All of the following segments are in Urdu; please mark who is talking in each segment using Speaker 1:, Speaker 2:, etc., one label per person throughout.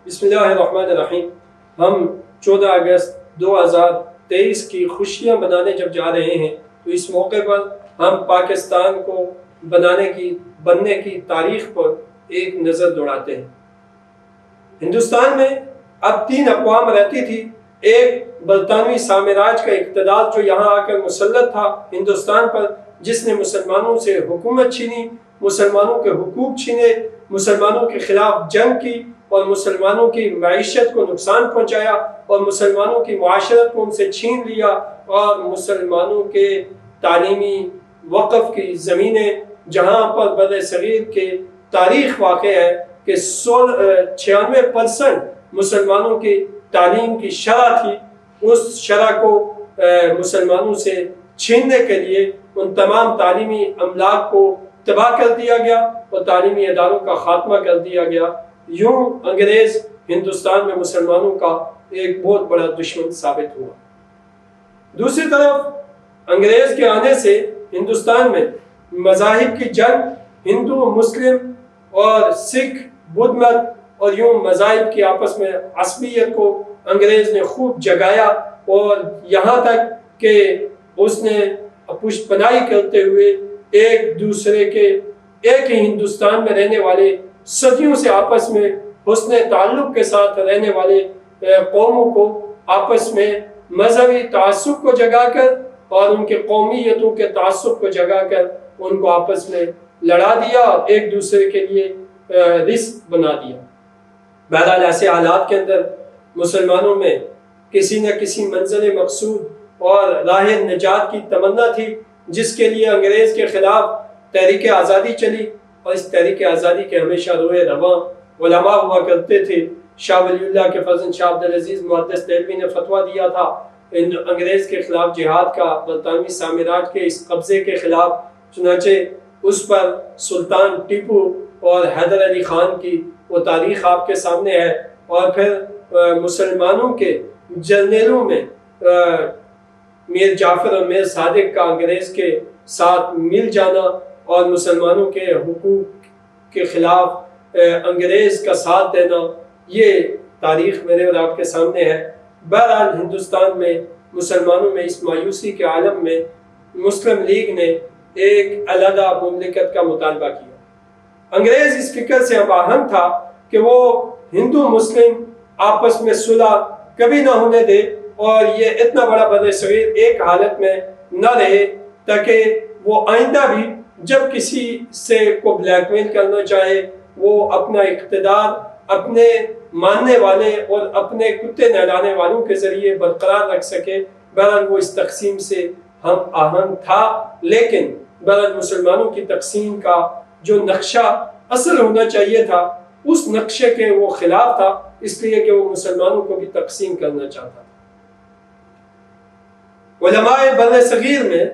Speaker 1: بسم اللہ الرحمن الرحیم۔ ہم 14 اگست 2023 کی خوشیاں منانے جب جا رہے ہیں تو اس موقع پر ہم پاکستان کو بننے کی تاریخ پر ایک نظر دوڑاتے ہیں۔ ہندوستان میں اب 3 اقوام رہتی تھی۔ ایک برطانوی سامراج کا اقتدار جو یہاں آ کر مسلط تھا ہندوستان پر، جس نے مسلمانوں سے حکومت چھینی، مسلمانوں کے حقوق چھینے، مسلمانوں کے خلاف جنگ کی اور مسلمانوں کی معیشت کو نقصان پہنچایا اور مسلمانوں کی معاشرت کو ان سے چھین لیا، اور مسلمانوں کے تعلیمی وقف کی زمینیں جہاں پر بر صغیر کے تاریخ واقع ہے کہ 96% مسلمانوں کی تعلیم کی شرح تھی، اس شرح کو مسلمانوں سے چھیننے کے لیے ان تمام تعلیمی املاک کو تباہ کر دیا گیا اور تعلیمی اداروں کا خاتمہ کر دیا گیا۔ یوں انگریز ہندوستان میں مسلمانوں کا ایک بہت بڑا دشمن ثابت ہوا۔ دوسری طرف انگریز کے آنے سے ہندوستان میں مذاہب کی جنگ، ہندو، مسلم اور سکھ، بدھ مت اور یوں مذاہب کی آپس میں عصبیت کو انگریز نے خوب جگایا، اور یہاں تک کہ اس نے پشت پناہی کرتے ہوئے ایک دوسرے کے ایک ہی ہندوستان میں رہنے والے صدیوں سے آپس میں حسن تعلق کے ساتھ رہنے والے قوموں کو آپس میں مذہبی تعصب کو جگا کر اور ان کے قومیتوں کے تعصب کو جگا کر ان کو آپس میں لڑا دیا اور ایک دوسرے کے لیے رزق بنا دیا۔ بہرحال ایسے حالات کے اندر مسلمانوں میں کسی نہ کسی منزل مقصود اور راہ نجات کی تمنا تھی، جس کے لیے انگریز کے خلاف تحریک آزادی چلی، اور اس تحریک آزادی کے ہمیشہ روئے رواں علماء ہوا کرتے تھے۔ شاہ ولی اللہ کے فرزند شاہ عبدالعزیز محدث دہلوی نے فتویٰ دیا تھا انگریز کے خلاف جہاد کا، برطانوی سامراج کے اس قبضے کے خلاف، چنانچہ اس پر سلطان ٹیپو اور حیدر علی خان کی وہ تاریخ آپ کے سامنے ہے، اور پھر مسلمانوں کے جرنیلوں میں میر جعفر اور میر صادق کا انگریز کے ساتھ مل جانا اور مسلمانوں کے حقوق کے خلاف انگریز کا ساتھ دینا، یہ تاریخ میرے اور آپ کے سامنے ہے۔ بہرحال ہندوستان میں مسلمانوں میں اس مایوسی کے عالم میں مسلم لیگ نے ایک علیحدہ مملکت کا مطالبہ کیا۔ انگریز اس فکر سے آہنگ تھا کہ وہ ہندو مسلم آپس میں صلح کبھی نہ ہونے دے، اور یہ اتنا بڑا بر صغیر ایک حالت میں نہ رہے تاکہ وہ آئندہ بھی جب کسی سے کو بلیک میل کرنا چاہے وہ اپنا اقتدار اپنے ماننے والے اور اپنے کتے نہلانے والوں کے ذریعے برقرار رکھ سکے۔ بہرحال وہ اس تقسیم سے ہم آہنگ تھا، لیکن بہرحال مسلمانوں کی تقسیم کا جو نقشہ اصل ہونا چاہیے تھا اس نقشے کے وہ خلاف تھا، اس لیے کہ وہ مسلمانوں کو بھی تقسیم کرنا چاہتا تھا۔ علماء بر صغیر میں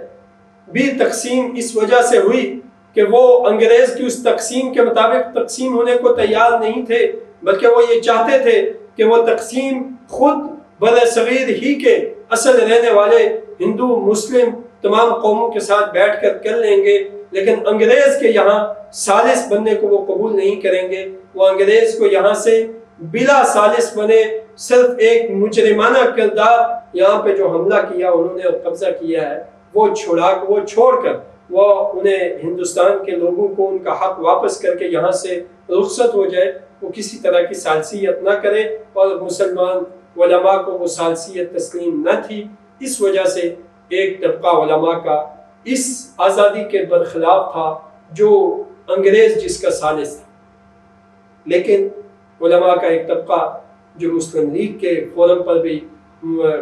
Speaker 1: بھی تقسیم اس وجہ سے ہوئی کہ وہ انگریز کی اس تقسیم کے مطابق تقسیم ہونے کو تیار نہیں تھے، بلکہ وہ یہ چاہتے تھے کہ وہ تقسیم خود بر صغیر ہی کے اصل رہنے والے ہندو مسلم تمام قوموں کے ساتھ بیٹھ کر لیں گے، لیکن انگریز کے یہاں ثالث بننے کو وہ قبول نہیں کریں گے۔ وہ انگریز کو یہاں سے بلا ثالث بنے، صرف ایک مجرمانہ کردار یہاں پہ جو حملہ کیا انہوں نے قبضہ کیا ہے وہ چھوڑ کر وہ انہیں ہندوستان کے لوگوں کو ان کا حق واپس کر کے یہاں سے رخصت ہو جائے، وہ کسی طرح کی ثالثیت نہ کرے، اور مسلمان علماء کو وہ ثالثیت تسلیم نہ تھی۔ اس وجہ سے ایک طبقہ علماء کا اس آزادی کے برخلاف تھا جو انگریز جس کا ثالث تھا، لیکن علماء کا ایک طبقہ جو مسلم لیگ کے فورم پر بھی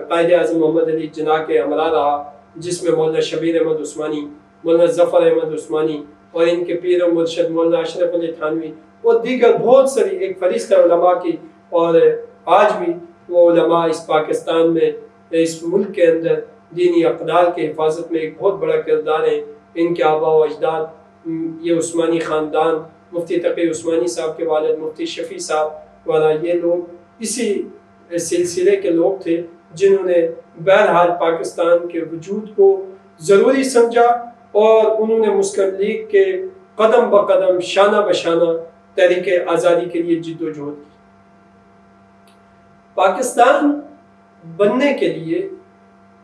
Speaker 1: قائد اعظم محمد علی جناح کے ہمراہ رہا، جس میں مولانا شبیر احمد عثمانی، مولانا ظفر احمد عثمانی اور ان کے پیر و مرشد مولانا اشرف علی تھانوی اور دیگر بہت ساری ایک فہرست علماء کی، اور آج بھی وہ علماء اس پاکستان میں اس ملک کے اندر دینی اقدار کے حفاظت میں ایک بہت بڑا کردار ہے۔ ان کے آباء و اجداد یہ عثمانی خاندان، مفتی تقی عثمانی صاحب کے والد مفتی شفیع صاحب والا، یہ لوگ اسی سلسلے کے لوگ تھے جنہوں نے بہرحال پاکستان کے وجود کو ضروری سمجھا، اور انہوں نے مسلم لیگ کے قدم بقدم شانہ بشانہ تحریک آزادی کے لیے جد و جہد کی۔ پاکستان بننے کے لیے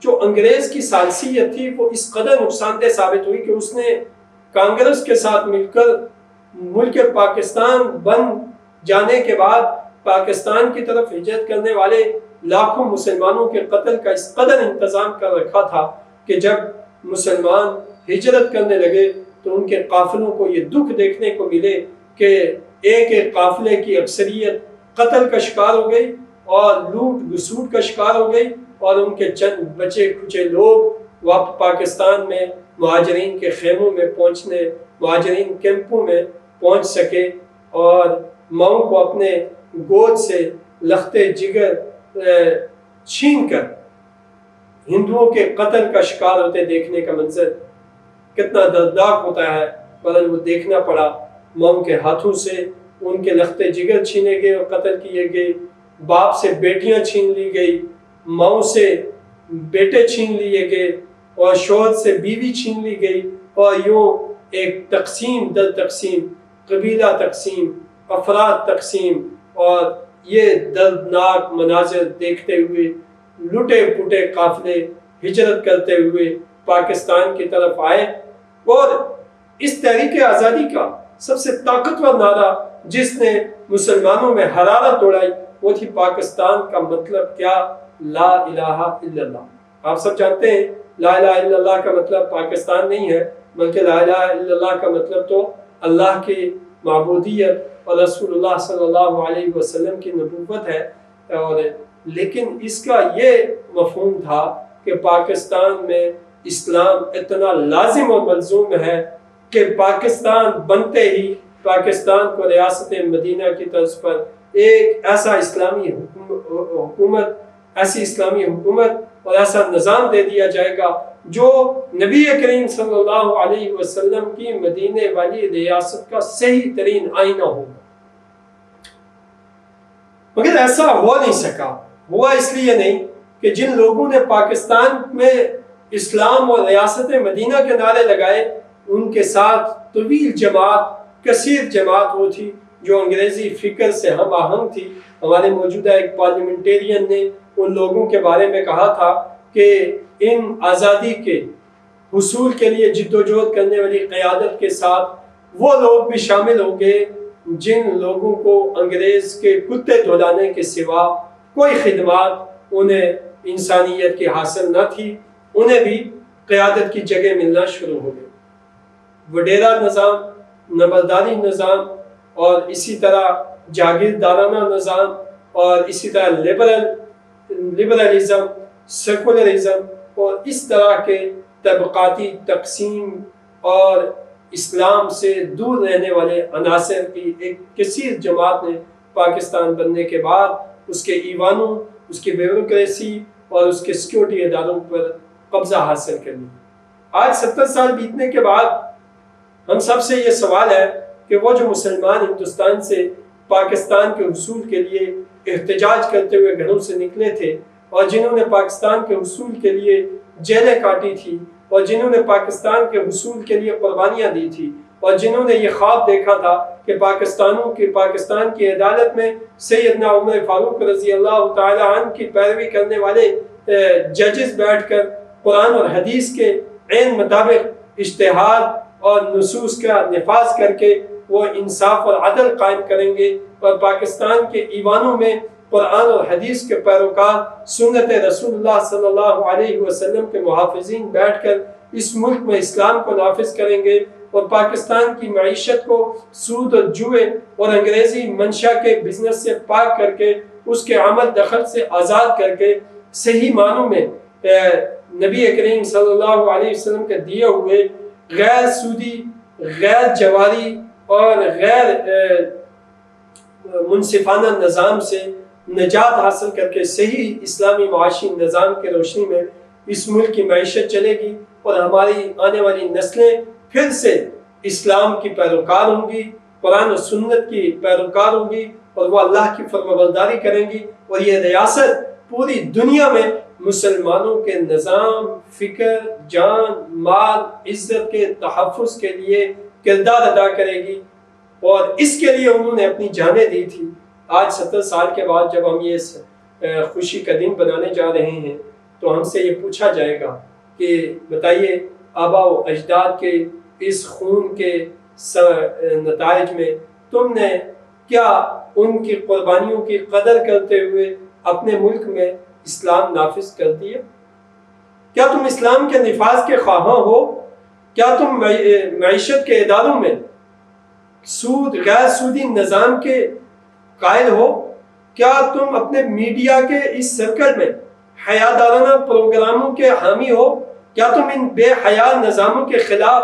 Speaker 1: جو انگریز کی ثالثیت تھی وہ اس قدر نقصان دہ ثابت ہوئی کہ اس نے کانگریس کے ساتھ مل کر ملک پاکستان بن جانے کے بعد پاکستان کی طرف ہجرت کرنے والے لاکھوں مسلمانوں کے قتل کا اس قدر انتظام کر رکھا تھا کہ جب مسلمان ہجرت کرنے لگے تو ان کے قافلوں کو یہ دکھ دیکھنے کو ملے کہ ایک ایک قافلے کی اکثریت قتل کا شکار ہو گئی اور لوٹ گسوٹ کا شکار ہو گئی، اور ان کے چند بچے کھچے لوگ واپس پاکستان میں مہاجرین کے خیموں میں پہنچنے، مہاجرین کیمپوں میں پہنچ سکے اور ماؤں کو اپنے گود سے لختے جگر چھین کر ہندوؤں کے قتل کا شکار ہوتے دیکھنے کا منظر کتنا دردناک ہوتا ہے، پر وہ دیکھنا پڑا۔ ماؤں کے ہاتھوں سے ان کے لختے جگر چھینے گئے اور قتل کیے گئے، باپ سے بیٹیاں چھین لی گئی، ماؤں سے بیٹے چھین لیے گئے اور شوہر سے بیوی چھین لی گئی، اور یوں ایک تقسیم در تقسیم، قبیلہ تقسیم، افراد تقسیم، اور یہ دردناک مناظر دیکھتے ہوئے لٹے پٹے قافلے ہجرت کرتے ہوئے پاکستان کی طرف آئے۔ اور اس تحریک آزادی کا سب سے طاقتور نعرہ جس نے مسلمانوں میں حرارت دوڑائی وہ تھی پاکستان کا مطلب کیا؟ لا الہ الا اللہ۔ آپ سب جانتے ہیں لا الہ الا اللہ کا مطلب پاکستان نہیں ہے، بلکہ لا الہ الا اللہ کا مطلب تو اللہ کی معبودیت اور رسول اللہ صلی اللہ علیہ وسلم کی نبوت ہے۔ اور لیکن اس کا یہ مفہوم تھا کہ پاکستان میں اسلام اتنا لازم اور ملزوم ہے کہ پاکستان بنتے ہی پاکستان کو ریاست مدینہ کی طرز پر ایک ایسا اسلامی حکومت، ایسی اسلامی حکومت اور ایسا نظام دے دیا جائے گا جو نبی کریم صلی اللہ علیہ وسلم کی مدینے والی ریاست کا صحیح ترین آئینہ ہوگا۔ مگر ایسا ہو نہیں سکا۔ ہوا اس لیے نہیں کہ جن لوگوں نے پاکستان میں اسلام اور ریاست مدینہ کے نعرے لگائے ان کے ساتھ طویل جماعت، کثیر جماعت وہ تھی جو انگریزی فکر سے ہم آہنگ تھی۔ ہمارے موجودہ ایک پارلیمنٹیرین نے ان لوگوں کے بارے میں کہا تھا کہ ان آزادی کے حصول کے لیے جدوجہد کرنے والی قیادت کے ساتھ وہ لوگ بھی شامل ہوں گے جن لوگوں کو انگریز کے کتے دھولانے کے سوا کوئی خدمات انہیں انسانیت کی حاصل نہ تھی، انہیں بھی قیادت کی جگہ ملنا شروع ہو گئی۔ وڈیرا نظام، نمبرداری نظام، اور اسی طرح جاگیردارانہ نظام، اور اسی طرح لبرلزم، سیکولرزم، اور اس طرح کے طبقاتی تقسیم اور اسلام سے دور رہنے والے عناصر کی ایک کثیر جماعت نے پاکستان بننے کے بعد اس کے ایوانوں، اس کی بیوروکریسی اور اس کے سیکیورٹی اداروں پر قبضہ حاصل کر لیا۔ آج 70 سال بیتنے کے بعد ہم سب سے یہ سوال ہے کہ وہ جو مسلمان ہندوستان سے پاکستان کے حصول کے لیے احتجاج کرتے ہوئے گھروں سے نکلے تھے، اور جنہوں نے پاکستان کے حصول کے لیے جیلیں کاٹی تھی، اور جنہوں نے پاکستان کے حصول کے لیے قربانیاں دی تھی، اور جنہوں نے یہ خواب دیکھا تھا کہ پاکستان کی عدالت میں سیدنا عمر فاروق رضی اللہ تعالی عنہ کی پیروی کرنے والے ججز بیٹھ کر قرآن اور حدیث کے عین مطابق اجتہاد اور نصوص کا نفاذ کر کے وہ انصاف اور عدل قائم کریں گے، اور پاکستان کے ایوانوں میں قرآن اور حدیث کے پیروکار، سنت رسول اللہ صلی اللہ علیہ وسلم کے محافظین بیٹھ کر اس ملک میں اسلام کو نافذ کریں گے، اور پاکستان کی معیشت کو سود اور جوئے اور انگریزی منشا کے بزنس سے پاک کر کے، اس کے عمل دخل سے آزاد کر کے صحیح معنوں میں نبی کریم صلی اللہ علیہ وسلم کے دیے ہوئے غیر سودی، غیر جواری اور غیر منصفانہ نظام سے نجات حاصل کر کے صحیح اسلامی معاشی نظام کے روشنی میں اس ملک کی معیشت چلے گی، اور ہماری آنے والی نسلیں پھر سے اسلام کی پیروکار ہوں گی، قرآن و سنت کی پیروکار ہوں گی، اور وہ اللہ کی فرمانبرداری کریں گی، اور یہ ریاست پوری دنیا میں مسلمانوں کے نظام، فکر، جان، مال، عزت کے تحفظ کے لیے کردار ادا کرے گی، اور اس کے لیے انہوں نے اپنی جانیں دی تھی۔ آج 70 سال کے بعد جب ہم یہ خوشی کا دن بنانے جا رہے ہیں تو ہم سے یہ پوچھا جائے گا کہ بتائیے آبا و اجداد کے اس خون کے نتائج میں تم نے کیا ان کی قربانیوں کی قدر کرتے ہوئے اپنے ملک میں اسلام نافذ کر دیا؟ کیا تم اسلام کے نفاذ کے خواہاں ہو؟ کیا تم معیشت کے اداروں میں سود غیر سودی نظام کے قائل ہو؟ کیا تم اپنے میڈیا کے اس سرکل میں حیادارانہ پروگراموں کے حامی ہو؟ کیا تم ان بے حیا نظاموں کے خلاف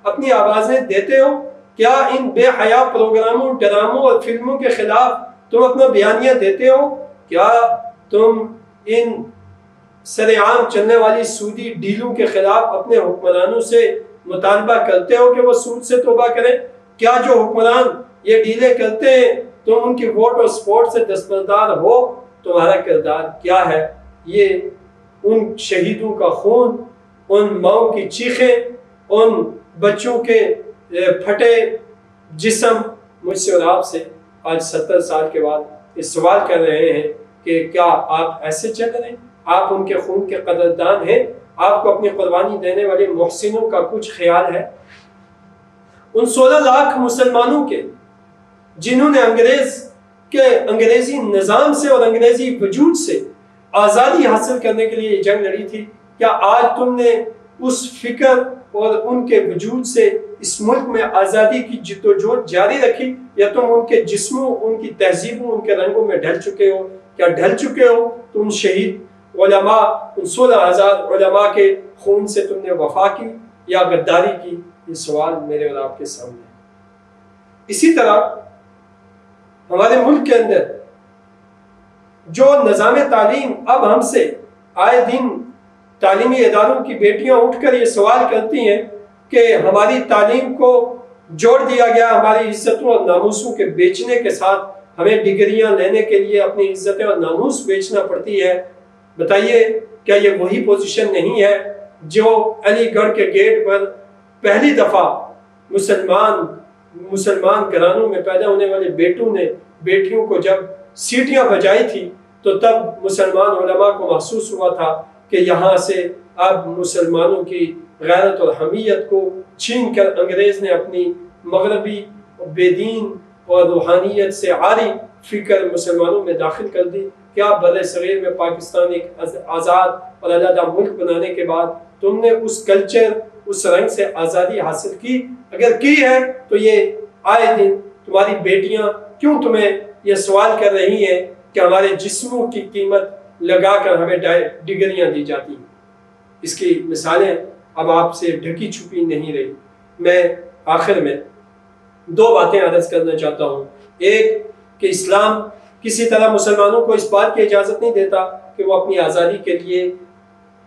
Speaker 1: اپنی آوازیں دیتے ہو؟ کیا ان بے حیا پروگراموں، ڈراموں اور فلموں کے خلاف تم اپنا بیانیہ دیتے ہو؟ کیا تم ان سر عام چلنے والی سودی ڈیلوں کے خلاف اپنے حکمرانوں سے مطالبہ کرتے ہو کہ وہ سود سے توبہ کریں؟ کیا جو حکمران یہ ڈیلیں کرتے ہیں تم ان کی ووٹ اور سپورٹ سے دستبردار ہو؟ تمہارا کردار کیا ہے؟ یہ ان شہیدوں کا خون، ان ماؤں کی چیخیں، ان بچوں کے پھٹے جسم مجھ سے اور آپ سے آج 70 سال کے بعد اس سوال کر رہے ہیں کہ کیا آپ ایسے چل رہے ہیں؟ آپ ان کے خون کے قدردان ہیں؟ آپ کو اپنی قربانی دینے والے محسنوں کا کچھ خیال ہے؟ ان 16 لاکھ مسلمانوں کے جنہوں نے انگریزی نظام سے اور انگریزی وجود سے آزادی حاصل کرنے کے لیے یہ جنگ لڑی تھی، کیا آج تم نے اس فکر اور ان کے وجود سے اس ملک میں آزادی کی جدوجہد جاری رکھی، یا تم ان کے جسموں، ان کی تہذیبوں، ان کے رنگوں میں ڈھل چکے ہو؟ کیا ڈھل چکے ہو تو ان شہید علماء، ان 16,000 علماء کے خون سے تم نے وفا کی یا غداری کی؟ یہ سوال میرے اور آپ کے سامنے ہے۔ اسی طرح ہمارے ملک کے اندر جو نظام تعلیم اب ہم سے آئے دن تعلیمی اداروں کی بیٹیاں اٹھ کر یہ سوال کرتی ہیں کہ ہماری تعلیم کو جوڑ دیا گیا ہماری عزتوں اور ناموسوں کے بیچنے کے ساتھ، ہمیں ڈگریاں لینے کے لیے اپنی عزتیں اور ناموس بیچنا پڑتی ہے۔ بتائیے کیا یہ وہی پوزیشن نہیں ہے جو علی گڑھ کے گیٹ پر پہلی دفعہ مسلمان گھرانوں میں پیدا ہونے والے بیٹیوں کو جب سیٹیاں بجائی تھی تو تب مسلمان علماء کو محسوس ہوا تھا کہ یہاں سے اب مسلمانوں کی غیرت اور حمیت کو چھین کر انگریز نے اپنی مغربی بے دین اور روحانیت سے عاری فکر مسلمانوں میں داخل کر دی۔ کیا بر صغیر میں پاکستان ایک آزاد اور علیحدہ ملک بنانے کے بعد تم نے اس کلچر، اس رنگ سے آزادی حاصل کی؟ اگر کی ہے تو یہ آئے دن تمہاری بیٹیاں کیوں تمہیں یہ سوال کر رہی ہیں کہ ہمارے جسموں کی قیمت لگا کر ہمیں ڈگریاں دی جاتی ہیں؟ اس کی مثالیں اب آپ سے ڈھکی چھپی نہیں رہی۔ میں آخر میں 2 باتیں عرض کرنا چاہتا ہوں۔ ایک کہ اسلام کسی طرح مسلمانوں کو اس بات کی اجازت نہیں دیتا کہ وہ اپنی آزادی کے لیے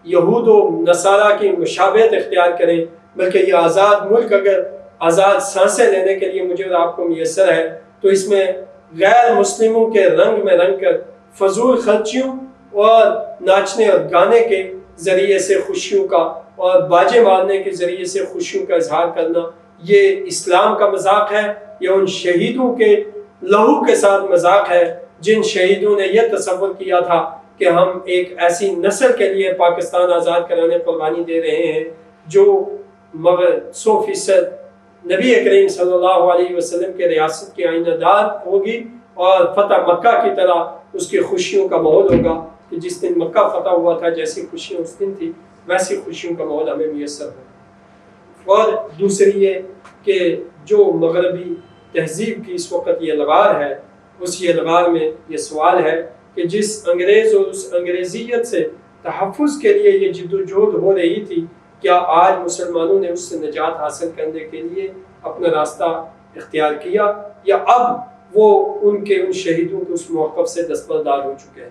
Speaker 1: یہود و نصارہ کی مشابہت اختیار کریں، بلکہ یہ آزاد ملک اگر آزاد سانسیں لینے کے لیے مجھے اور آپ کو میسر ہے تو اس میں غیر مسلموں کے رنگ میں رنگ کر فضول خرچیوں اور ناچنے اور گانے کے ذریعے سے خوشیوں کا اور باجے مارنے کے ذریعے سے خوشیوں کا اظہار کرنا یہ اسلام کا مذاق ہے، یہ ان شہیدوں کے لہو کے ساتھ مذاق ہے جن شہیدوں نے یہ تصور کیا تھا کہ ہم ایک ایسی نسل کے لیے پاکستان آزاد کرانے قربانی دے رہے ہیں جو 100% نبی کریم صلی اللہ علیہ وسلم کے ریاست کی آئینہ دار ہوگی اور فتح مکہ کی طرح اس کی خوشیوں کا ماحول ہوگا کہ جس دن مکہ فتح ہوا تھا جیسی خوشیاں اس دن تھی ویسی خوشیوں کا ماحول ہمیں میسر ہو۔ اور دوسری یہ کہ جو مغربی تہذیب کی اس وقت یہ لغار ہے، اس یہ لغار میں یہ سوال ہے کہ جس انگریز اور اس انگریزیت سے تحفظ کے لیے یہ جدوجہد ہو رہی تھی، کیا آج مسلمانوں نے اس سے نجات حاصل کرنے کے لیے اپنا راستہ اختیار کیا، یا اب وہ ان شہیدوں کے اس موقف سے دستبردار ہو چکے ہیں؟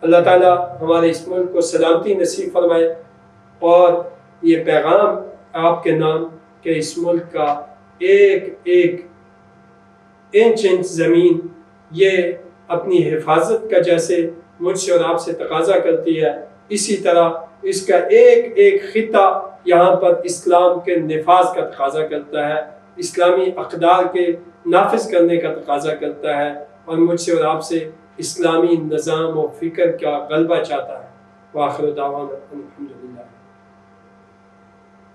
Speaker 1: اللہ تعالیٰ ہمارے اس ملک کو سلامتی نصیب فرمائے، اور یہ پیغام آپ کے نام کہ اس ملک کا ایک ایک انچ زمین یہ اپنی حفاظت کا جیسے مجھ سے اور آپ سے تقاضا کرتی ہے، اسی طرح اس کا ایک ایک خطہ یہاں پر اسلام کے نفاذ کا تقاضا کرتا ہے، اسلامی اقدار کے نافذ کرنے کا تقاضا کرتا ہے، اور مجھ سے اور آپ سے اسلامی نظام و فکر کا غلبہ چاہتا ہے۔ وآخر دعوانا الحمدللہ۔